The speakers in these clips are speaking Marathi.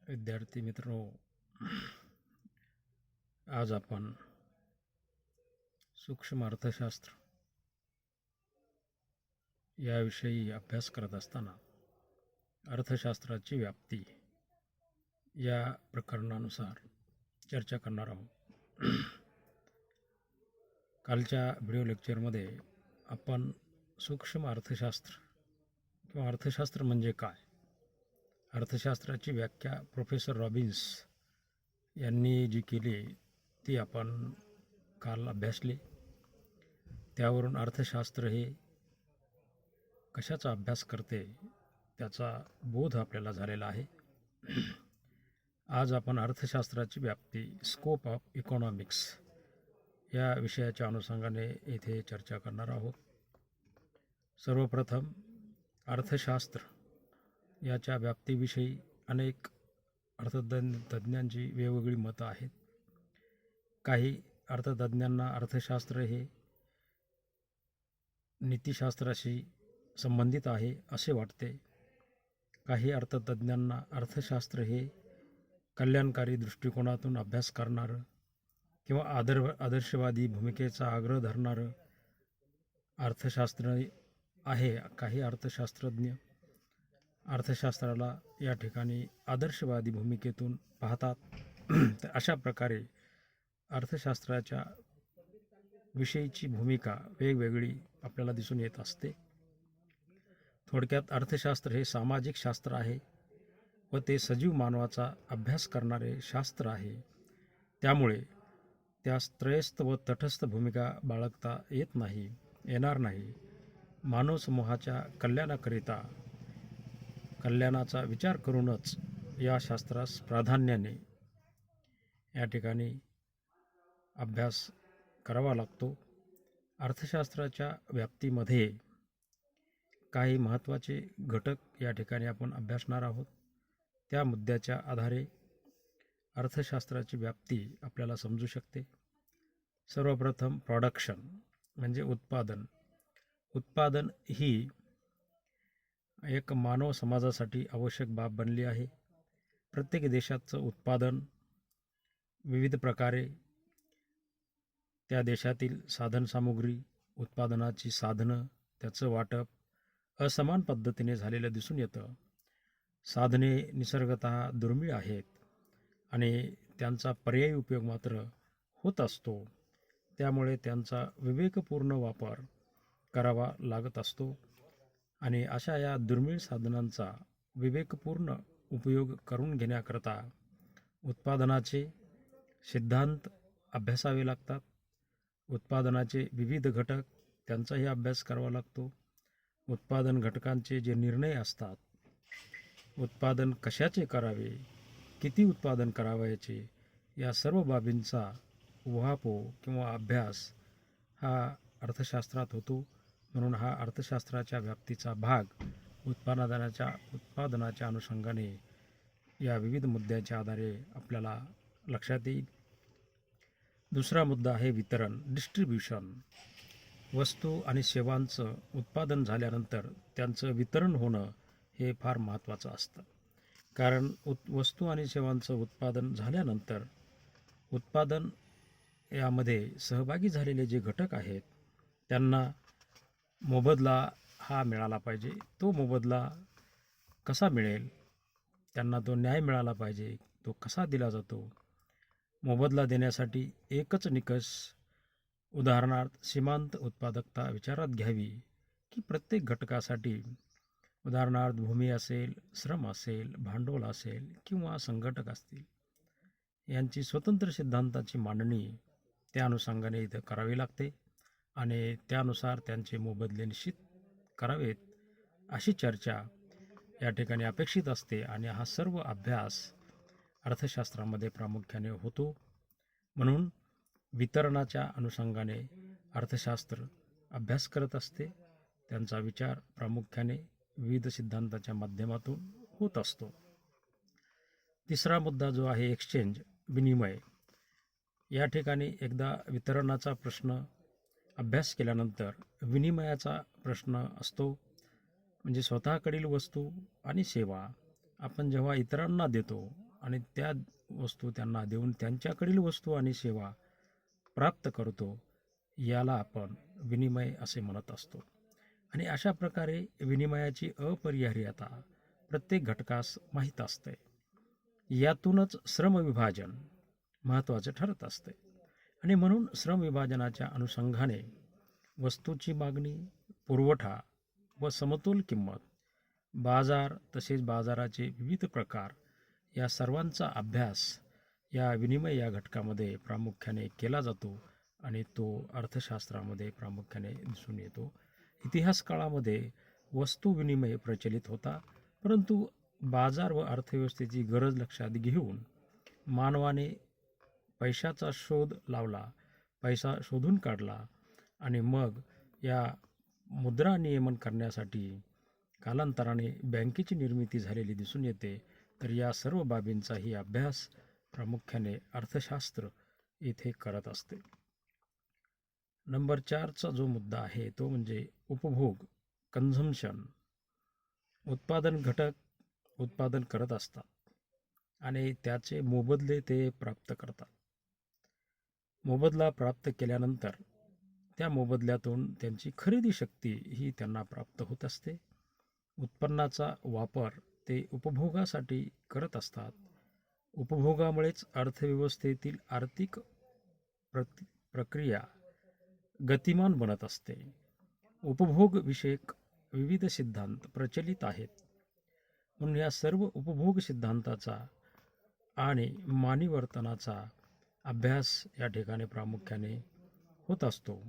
विद्यार्थी मित्रो, आज आपण सूक्ष्म अर्थशास्त्र याविषयी अभ्यास करत असताना अर्थशास्त्राची व्याप्ती या प्रकरणानुसार चर्चा करणार आहोत. कालच्या व्हिडिओ लेक्चरमध्ये आपण सूक्ष्म अर्थशास्त्र किंवा अर्थशास्त्र म्हणजे काय, अर्थशास्त्राची व्याख्या प्रोफेसर रॉबिन्स यांनी जी केली ती आपण काल अभ्यासली. त्यावरून अर्थशास्त्र हे कशाचा अभ्यास करते त्याचा बोध आपल्याला झालेला आहे. आज आपण अर्थशास्त्राची व्याप्ती, स्कोप ऑफ इकॉनॉमिक्स या विषयाच्या अनुषंगाने येथे चर्चा करणार आहोत. सर्वप्रथम अर्थशास्त्र याच्या व्याप्तीविषयी अनेक अर्थतज्ञांची वेगवेगळी मतं आहेत. काही अर्थतज्ञांना अर्थशास्त्र हे नीतिशास्त्राशी संबंधित आहे असे वाटते. काही अर्थतज्ञांना अर्थशास्त्र हे कल्याणकारी दृष्टिकोनातून अभ्यास करणारं किंवा आदर्शवादी भूमिकेचा आग्रह धरणारं अर्थशास्त्र आहे. काही अर्थशास्त्रज्ञ अर्थशास्त्राला या ठिकाणी आदर्शवादी भूमिकेतून पाहतात. तर अशा प्रकारे अर्थशास्त्राच्या विषयीची भूमिका वेगवेगळी आपल्याला दिसून येत असते. थोडक्यात अर्थशास्त्र हे सामाजिक शास्त्र आहे व ते सजीव मानवाचा अभ्यास करणारे शास्त्र आहे. त्यामुळे त्यास त्रयस्थ व तटस्थ भूमिका बाळगता येणार नाही. मानव समूहाच्या कल्याणाकरिता कल्याणाचा विचार करूनच या शास्त्रास प्राधान्याने या ठिकाणी अभ्यास करावा लागतो. अर्थशास्त्राच्या व्याप्तीमध्ये काही महत्त्वाचे घटक या ठिकाणी आपण अभ्यासणार आहोत. त्या मुद्द्याच्या आधारे अर्थशास्त्राची व्याप्ती आपल्याला समजू शकते. सर्वप्रथम प्रोडक्शन म्हणजे उत्पादन. उत्पादन ही एक मानव समाजासाठी आवश्यक बाब बनली आहे. प्रत्येक देशाचं उत्पादन विविध प्रकारे त्या देशातील साधनसामुग्री, उत्पादनाची साधनं, त्याचं वाटप असमान पद्धतीने झालेलं दिसून येतं. साधने निसर्गतः दुर्मिळ आहेत आणि त्यांचा पर्यायी उपयोग मात्र होत असतो. त्यामुळे त्यांचा विवेकपूर्ण वापर करावा लागत असतो आणि अशा या दुर्मिळ साधनांचा विवेकपूर्ण उपयोग करून घेण्याकरता उत्पादनाचे सिद्धांत अभ्यासावे लागतात. उत्पादनाचे विविध घटक त्यांचाही अभ्यास करावा लागतो. उत्पादन घटकांचे जे निर्णय असतात, उत्पादन कशाचे करावे, किती उत्पादन करावयाचे, या सर्व बाबींचा उहापोह किंवा अभ्यास हा अर्थशास्त्रात होतो. म्हणून हा अर्थशास्त्राच्या व्याप्तीचा भाग उत्पादनाच्या अनुषंगाने या विविध मुद्द्याच्या आधारे आपल्याला लक्षात येईल. दुसरा मुद्दा आहे वितरण, डिस्ट्रीब्युशन. वस्तू आणि सेवांचं उत्पादन झाल्यानंतर त्यांचं वितरण होणं हे फार महत्त्वाचं असतं. कारण वस्तू आणि सेवांचं उत्पादन झाल्यानंतर उत्पादन यामध्ये सहभागी झालेले जे घटक आहेत त्यांना मोबदला हा मिळाला पाहिजे. तो मोबदला कसा मिळेल, त्यांना तो न्याय मिळाला पाहिजे. तो कसा दिला जातो? मोबदला देण्यासाठी एकच निकष, उदाहरणार्थ सीमांत उत्पादकता विचारात घ्यावी की प्रत्येक घटकासाठी, उदाहरणार्थ भूमी असेल, श्रम असेल, भांडवल असेल किंवा संघटक असतील, यांची स्वतंत्र सिद्धांताची मांडणी त्या अनुषंगाने इथं करावी लागते आणि त्यानुसार त्यांचे मोबदले निश्चित करावेत अशी चर्चा या ठिकाणी अपेक्षित असते. आणि हा सर्व अभ्यास अर्थशास्त्रामध्ये प्रामुख्याने होतो. म्हणून वितरणाच्या अनुषंगाने अर्थशास्त्र अभ्यास करत असते. त्यांचा विचार प्रामुख्याने विविध सिद्धांताच्या माध्यमातून होत असतो. तिसरा मुद्दा जो आहे एक्सचेंज, विनिमय. या ठिकाणी एकदा वितरणाचा प्रश्न अभ्यास केल्यानंतर विनिमयाचा प्रश्न असतो. म्हणजे स्वतःकडील वस्तू आणि सेवा आपण जेव्हा इतरांना देतो आणि त्या वस्तू त्यांना देऊन त्यांच्याकडील वस्तू आणि सेवा प्राप्त करतो, याला आपण विनिमय असे म्हणत असतो. आणि अशा प्रकारे विनिमयाची अपरिहार्यता प्रत्येक घटकास माहीत असते. यातूनच श्रमविभाजन महत्त्वाचे ठरत असते. आणि म्हणून श्रमविभाजनाच्या अनुषंगाने वस्तूची मागणी, पुरवठा व समतोल किंमत, बाजार तसेच बाजाराचे विविध प्रकार या सर्वांचा अभ्यास या विनिमय या घटकामध्ये प्रामुख्याने केला जातो आणि तो अर्थशास्त्रामध्ये प्रामुख्याने दिसून येतो. इतिहास काळामध्ये वस्तू विनिमय प्रचलित होता, परंतु बाजार व अर्थव्यवस्थेची गरज लक्षात घेऊन मानवाने पैशाचा शोध लावला, पैसा शोधून काढला आणि मग या मुद्रा नियमन करण्यासाठी कालांतराने बँकेची निर्मिती झालेली दिसून येते. तर या सर्व बाबींचाही अभ्यास प्रामुख्याने अर्थशास्त्र येथे करत असते. नंबर 4चा जो मुद्दा आहे तो म्हणजे उपभोग, कन्झम्पशन. उत्पादन घटक उत्पादन करत असतात आणि त्याचे मोबदले ते प्राप्त करतात. मोबदला प्राप्त केल्यानंतर त्या मोबदल्यातून त्यांची खरेदी शक्ती ही त्यांना प्राप्त होत असते. उत्पन्नाचा वापर ते उपभोगासाठी करत असतात. उपभोगामुळेच अर्थव्यवस्थेतील आर्थिक प्रक्रिया गतिमान बनत असते. उपभोगविषयक विविध सिद्धांत प्रचलित आहेत. म्हणून या सर्व उपभोग सिद्धांताचा आणि मानवी वर्तनाचा अभ्यास या ठिकाणी प्रामुख्याने होत असतो.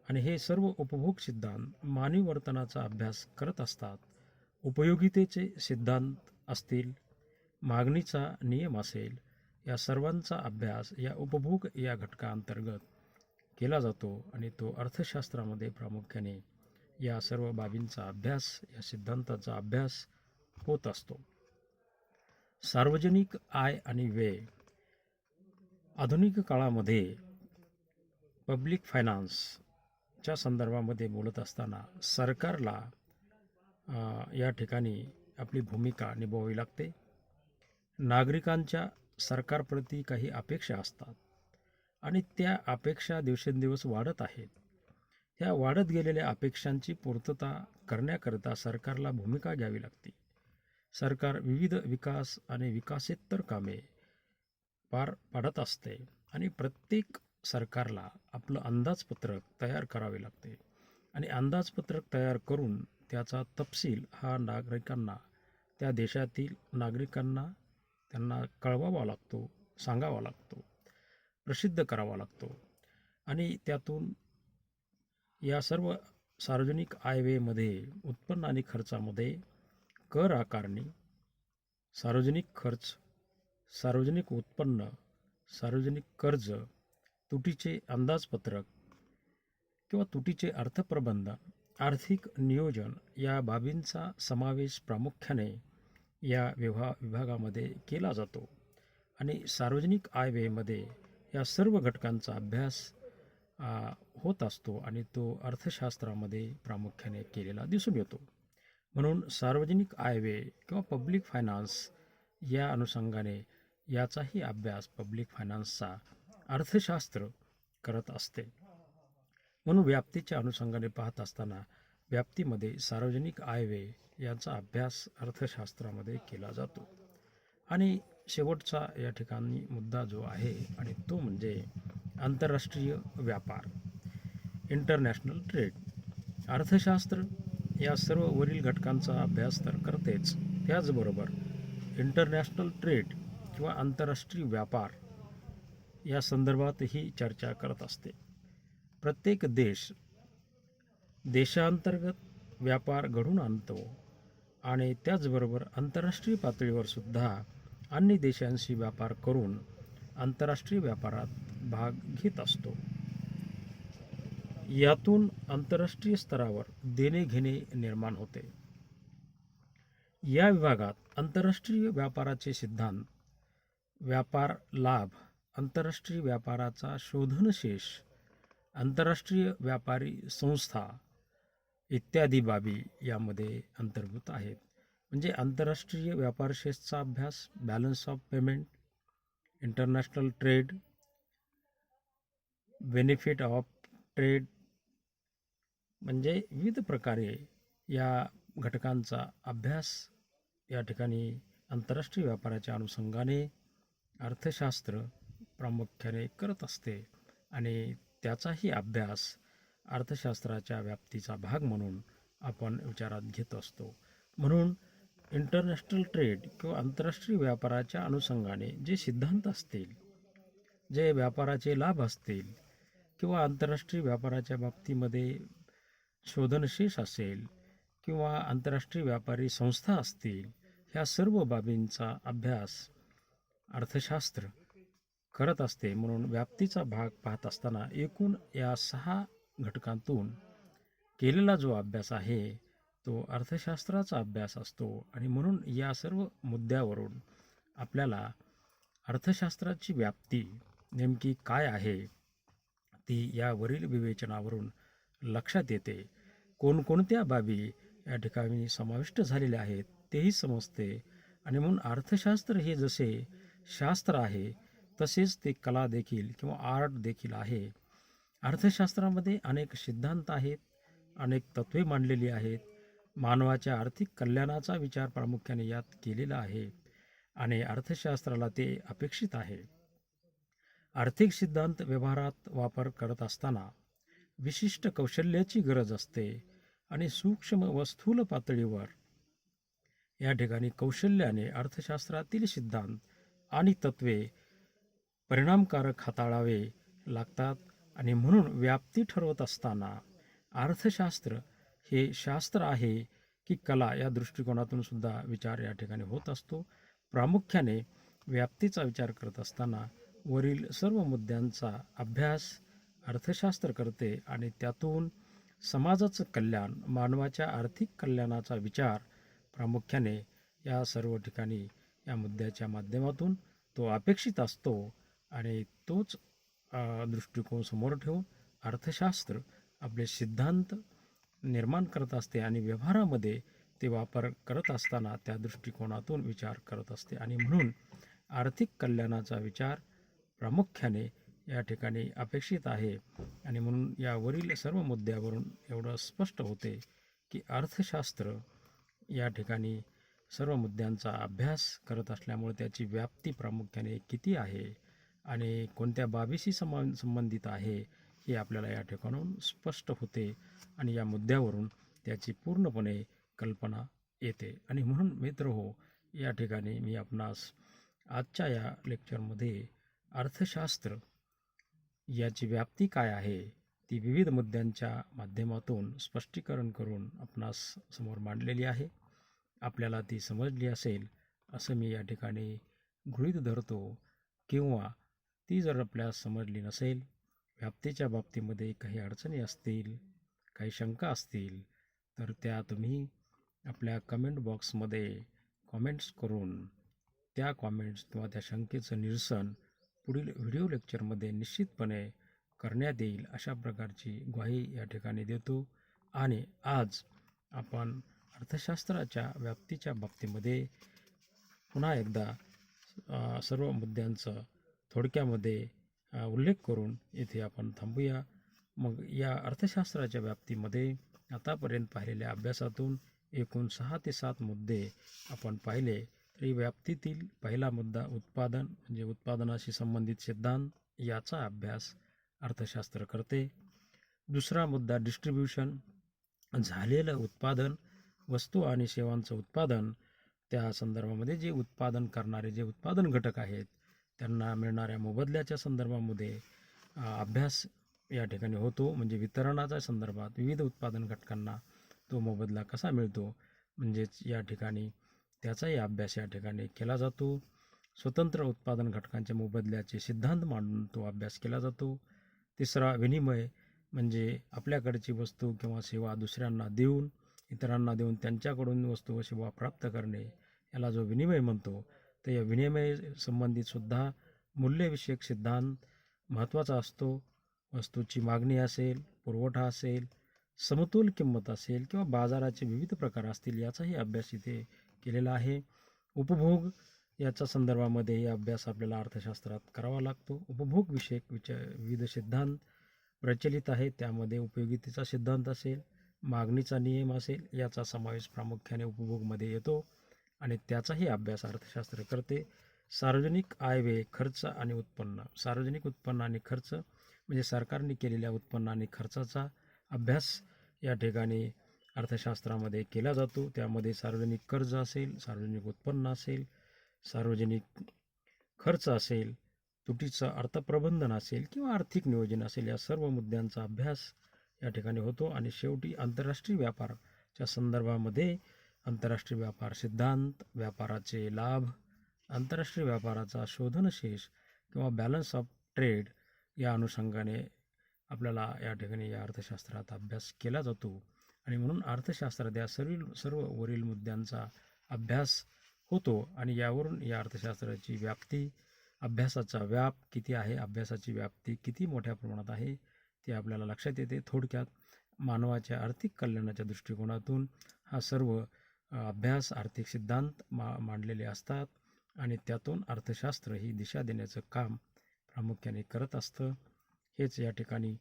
आणि हे सर्व उपभोग सिद्धांत मानवी वर्तनाचा अभ्यास करत असतात. उपयोगितेचे सिद्धांत असतील, मागणीचा नियम असेल, या सर्वांचा अभ्यास या उपभोग या घटकाअंतर्गत केला जातो आणि तो अर्थशास्त्रामध्ये प्रामुख्याने या सर्व बाबींचा अभ्यास, या सिद्धांताचा अभ्यास होत असतो. सार्वजनिक आय आणि व्यय. आधुनिक काळामध्ये पब्लिक फायनान्सच्या संदर्भामध्ये बोलत असताना सरकारला या ठिकाणी आपली भूमिका निभावावी लागते. नागरिकांच्या सरकारप्रती काही अपेक्षा असतात आणि त्या अपेक्षा दिवसेंदिवस वाढत आहेत. त्या वाढत गेलेल्या अपेक्षांची पूर्तता करण्याकरिता सरकारला भूमिका घ्यावी लागते. सरकार विविध विकास आणि विकासेतर कामे पार पाडत असते आणि प्रत्येक सरकारला आपलं अंदाजपत्रक तयार करावे लागते आणि अंदाजपत्रक तयार करून त्याचा तपशील हा नागरिकांना, त्या देशातील नागरिकांना त्यांना कळवावा लागतो, सांगावा लागतो, प्रसिद्ध करावा लागतो. आणि त्यातून या सर्व सार्वजनिक आयव्ययमध्ये उत्पन्न आणि खर्चामध्ये कर आकारणी, सार्वजनिक खर्च, सार्वजनिक उत्पन्न, सार्वजनिक कर्ज, तुटीचे अंदाजपत्रक किंवा तुटीचे अर्थप्रबंधन, आर्थिक नियोजन या बाबींचा समावेश प्रामुख्याने या विभागामध्ये केला जातो. आणि सार्वजनिक आयव्ययमध्ये या सर्व घटकांचा अभ्यास होत असतो आणि तो अर्थशास्त्रामध्ये प्रामुख्याने केलेला दिसून येतो. म्हणून सार्वजनिक आयव्यय किंवा पब्लिक फायनान्स या अनुषंगाने याचाही अभ्यास पब्लिक फायनान्सचा अर्थशास्त्र करत असते. म्हणून व्याप्तीच्या अनुषंगाने पाहत असताना व्याप्तीमध्ये सार्वजनिक आयव्यय यांचा अभ्यास अर्थशास्त्रामध्ये केला जातो. आणि शेवटचा या ठिकाणी मुद्दा जो आहे आणि तो म्हणजे आंतरराष्ट्रीय व्यापार, इंटरनॅशनल ट्रेड. अर्थशास्त्र या सर्व वरील घटकांचा अभ्यास तर करतेच, त्याचबरोबर इंटरनॅशनल ट्रेड किंवा आंतरराष्ट्रीय व्यापार या संदर्भातही चर्चा करत असते. प्रत्येक देश देशांतर्गत व्यापार घडवून आणतो आणि त्याचबरोबर आंतरराष्ट्रीय पातळीवर सुद्धा अन्य देशांशी व्यापार करून आंतरराष्ट्रीय व्यापारात भाग घेत असतो. यातून आंतरराष्ट्रीय स्तरावर देणे घेणे निर्माण होते. या विभागात आंतरराष्ट्रीय व्यापाराचे सिद्धांत, व्यापार लाभ, आंतरराष्ट्रीय व्यापाराचा शोधनशेष, आंतरराष्ट्रीय व्यापारी संस्था इत्यादी बाबी यामध्ये अंतर्भूत आहेत. म्हणजे आंतरराष्ट्रीय व्यापार शेषचा अभ्यास, balance of payment, international trade, benefit of trade, म्हणजे विविध प्रकारे या घटकांचा अभ्यास या ठिकाणी आंतरराष्ट्रीय व्यापाराच्या अनुषंगाने अर्थशास्त्र प्रामुख्याने करत असते आणि त्याचाही अभ्यास अर्थशास्त्राच्या व्याप्तीचा भाग म्हणून आपण विचारात घेत असतो. म्हणून इंटरनॅशनल ट्रेड किंवा आंतरराष्ट्रीय व्यापाराच्या अनुषंगाने जे सिद्धांत असतील, जे व्यापाराचे लाभ असतील किंवा आंतरराष्ट्रीय व्यापाराच्या बाबतीमध्ये शोधनशेष असेल किंवा आंतरराष्ट्रीय व्यापारी संस्था असतील, ह्या सर्व बाबींचा अभ्यास अर्थशास्त्र करत असते. म्हणून व्याप्तीचा भाग पाहत असताना एकूण या 6 घटकांतून केलेला जो अभ्यास आहे तो अर्थशास्त्राचा अभ्यास असतो आणि म्हणून या सर्व मुद्द्यावरून आपल्याला अर्थशास्त्राची व्याप्ती नेमकी काय आहे ती यावरील विवेचनावरून लक्षात येते. कोणकोणत्या बाबी या ठिकाणी समाविष्ट झालेल्या आहेत तेही समजते आणि म्हणून अर्थशास्त्र हे जसे शास्त्र आहे तसेच ते कला देखील किंवा आर्ट देखील आहे. अर्थशास्त्रामध्ये अनेक सिद्धांत आहेत, अनेक तत्वे मांडलेली आहेत. मानवाच्या आर्थिक कल्याणाचा विचार प्रामुख्याने यात केलेला आहे आणि अर्थशास्त्राला ते अपेक्षित आहे. आर्थिक सिद्धांत व्यवहारात वापर करत असताना विशिष्ट कौशल्याची गरज असते आणि सूक्ष्म व स्थूल पातळीवर या ठिकाणी कौशल्याने अर्थशास्त्रातील सिद्धांत आणि तत्वे परिणामकारक हाताळावे लागतात आणि म्हणून व्याप्ती ठरवत असताना अर्थशास्त्र हे शास्त्र आहे की कला या दृष्टिकोनातून सुद्धा विचार या ठिकाणी होत असतो. प्रामुख्याने व्याप्तीचा विचार करत असताना वरील सर्व मुद्द्यांचा अभ्यास अर्थशास्त्र करते आणि त्यातून समाजाचं कल्याण, मानवाच्या आर्थिक कल्याणाचा विचार प्रामुख्याने या सर्व ठिकाणी या मुद्द्याच्या माध्यमातून तो अपेक्षित असतो आणि तोच दृष्टिकोन समोर ठेवून अर्थशास्त्र आपले सिद्धांत निर्माण करत असते आणि व्यवहारामध्ये ते वापर करत असताना त्या दृष्टिकोनातून विचार करत असते आणि म्हणून आर्थिक कल्याणाचा विचार प्रामुख्याने या ठिकाणी अपेक्षित आहे आणि म्हणून यावरील सर्व मुद्द्यावरून एवढं स्पष्ट होते की अर्थशास्त्र या ठिकाणी सर्व मुद्द्यांचा अभ्यास करत असल्यामुळे त्याची व्याप्ती प्रामुख्याने किती आहे आणि कोणत्या बाबीशी संबंधित आहे हे आपल्याला या ठिकाणून स्पष्ट होते आणि या मुद्द्यावरून त्याची पूर्णपणे कल्पना येते. आणि म्हणून मित्रहो, या ठिकाणी मी आपणास आजच्या या लेक्चरमध्ये अर्थशास्त्र याची व्याप्ती काय आहे ती विविध मुद्द्यांच्या माध्यमातून स्पष्टीकरण करून आपणास समोर मांडलेली आहे. आपल्याला ती समजली असेल असं मी या ठिकाणी गृहीत धरतो, किंवा ती जर आपल्यास समजली नसेल, व्याप्तीच्या बाबतीमध्ये काही अडचणी असतील, काही शंका असतील, तर त्या तुम्ही आपल्या कमेंट बॉक्समध्ये कॉमेंट्स करून त्या कॉमेंट्स किंवा त्या शंकेचं निरसन पुढील व्हिडिओ लेक्चरमध्ये निश्चितपणे करण्यात येईल अशा प्रकारची ग्वाही या ठिकाणी देतो. आणि आज आपण अर्थशास्त्राच्या व्याप्तीच्या बाबतीमध्ये पुन्हा एकदा सर्व मुद्द्यांचं थोडक्यामध्ये उल्लेख करून येथे आपण थांबूया. मग या अर्थशास्त्राच्या व्याप्तीमध्ये आतापर्यंत पाहिलेल्या अभ्यासातून एकूण 6 ते 7 मुद्दे आपण पाहिले. तरी व्याप्तीतील पहिला मुद्दा उत्पादन, म्हणजे उत्पादनाशी संबंधित सिद्धांत याचा अभ्यास अर्थशास्त्र करते. दुसरा मुद्दा डिस्ट्रीब्युशन, झालेलं उत्पादन, वस्तू आणि सेवांचं उत्पादन, त्या संदर्भामध्ये जे उत्पादन करणारे जे उत्पादन घटक आहेत त्यांना मिळणाऱ्या मोबदल्याच्या संदर्भामध्ये अभ्यास या ठिकाणी होतो. म्हणजे वितरणाच्या संदर्भात विविध उत्पादन घटकांना तो मोबदला कसा मिळतो, म्हणजेच या ठिकाणी त्याचाही अभ्यास या ठिकाणी केला जातो. स्वतंत्र उत्पादन घटकांच्या मोबदल्याचे सिद्धांत मांडून तो अभ्यास केला जातो. तिसरा विनिमय, म्हणजे आपल्याकडची वस्तू किंवा सेवा दुसऱ्यांना देऊन, इतरांना देऊन त्यांच्याकडून वस्तू व सेवा प्राप्त करणे, याला जो विनिमय म्हणतो, तर या विनिमय संबंधित सुद्धा मूल्यविषयक सिद्धांत महत्त्वाचा असतो. वस्तूची मागणी असेल, पुरवठा असेल, समतोल किंमत असेल किंवा बाजाराचे विविध प्रकार असतील, याचाही अभ्यास इथे केलेला आहे. उपभोग याच्या संदर्भामध्ये या अभ्यास आपल्याला अर्थशास्त्रात करावा लागतो. उपभोग विषयक विविध सिद्धांत प्रचलित आहेत. त्यामध्ये उपयोगितेचा सिद्धांत असेल, मागणीचा नियम असेल, याचा समावेश प्रामुख्याने उपभोगमध्ये येतो आणि त्याचाही अभ्यास अर्थशास्त्र करते. सार्वजनिक आय व्यय, खर्च आणि उत्पन्न. सार्वजनिक उत्पन्न आणि खर्च म्हणजे सरकारने केलेल्या उत्पन्न आणि खर्चाचा अभ्यास या ठिकाणी अर्थशास्त्रामध्ये केला जातो. त्यामध्ये सार्वजनिक कर्ज असेल, सार्वजनिक उत्पन्न असेल, सार्वजनिक खर्च असेल, तुटीचं अर्थप्रबंधन असेल किंवा आर्थिक नियोजन असेल, या सर्व मुद्द्यांचा अभ्यास या ठिकाणी होतो. आणि शेवटी आंतरराष्ट्रीय व्यापाराच्या संदर्भामध्ये आंतरराष्ट्रीय व्यापार सिद्धांत, व्यापाराचे लाभ, आंतरराष्ट्रीय व्यापाराचा शोधनशेष किंवा बॅलन्स ऑफ ट्रेड या अनुषंगाने आपल्याला या ठिकाणी या अर्थशास्त्रात अभ्यास केला जातो. आणि म्हणून अर्थशास्त्रात या सर्व वरील मुद्द्यांचा अभ्यास होतो आणि यावरून या अर्थशास्त्राची व्याप्ती, अभ्यासाचा व्याप किती आहे, अभ्यासाची व्याप्ती किती मोठ्या प्रमाणात आहे ते आपल्याला लक्षात येते. थोडक्यात मानवाच्या आर्थिक कल्याणाच्या दृष्टिकोनातून हा सर्व अभ्यास, आर्थिक सिद्धांत मांडलेले असतात आणि त्यातून अर्थशास्त्र ही दिशा देण्याचं काम प्रामुख्याने करत असतं. हेच या ठिकाणी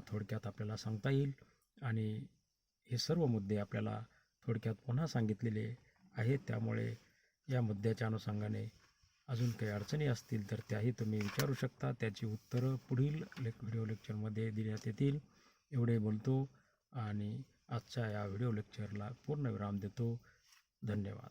थोडक्यात आपल्याला सांगता येईल. आणि हे सर्व मुद्दे आपल्याला थोडक्यात पुन्हा सांगितलेले आहेत. त्यामुळे या मुद्द्याच्या अनुषंगाने अजून काही अडचणी असतील तर त्याही तुम्ही विचारू शकता. त्याची उत्तरं पुढील व्हिडिओ लेक्चरमध्ये देण्यात येतील. एवढे बोलतो आणि आजच्या या व्हिडिओ लेक्चरला पूर्णविराम देतो. धन्यवाद.